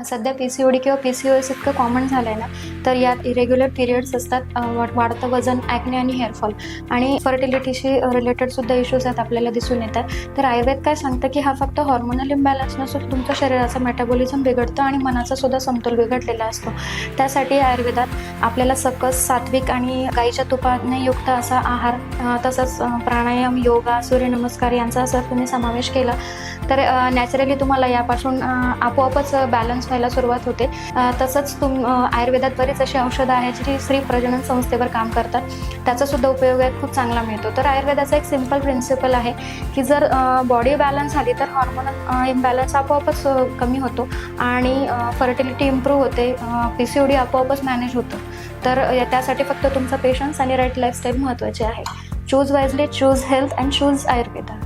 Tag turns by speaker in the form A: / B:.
A: सध्या PCOD किंवा PCOS इतकं कॉमन झालं आहे ना, तर यात इरेग्युलर पिरियड्स असतात, वाढतं वजन, ॲक्ने आणि हेअरफॉल आणि फर्टिलिटीशी रिलेटेडसुद्धा इश्यूज आहेत आपल्याला दिसून येतात. तर आयुर्वेद काय सांगतं की हा फक्त हॉर्मोनल इम्बॅलन्स नसून तुमच्या शरीराचं मेटाबॉलिझम बिघडतं आणि मनाचा सुद्धा समतोल बिघडलेला असतो. त्यासाठी आयुर्वेदात आपल्याला सकस, सात्विक आणि गाईच्या तुपाने युक्त असा आहार, तसंच प्राणायाम, योगा, सूर्यनमस्कार यांचा जर तुम्ही समावेश केला तर नॅचरली तुम्हाला यापासून आपोआपच बॅलन्स व्हायला सुरुवात होते. तसंच आयुर्वेदात बरीच अशी औषधं आहेत जी स्त्री प्रजनन संस्थेवर काम करतात, त्याचासुद्धा उपयोग खूप चांगला मिळतो. तर आयुर्वेदाचा एक सिम्पल प्रिन्सिपल आहे की जर बॉडी बॅलन्स झाली तर हॉर्मोनल इम्बॅलन्स आपोआपच कमी होतो आणि फर्टिलिटी इम्प्रूव्ह होते, PCOD आपोआपच मॅनेज होतं. तर त्यासाठी फक्त तुमचा पेशन्स आणि राईट लाईफस्टाईल महत्त्वाचे आहे. Choose wisely, choose health and choose Ayurveda.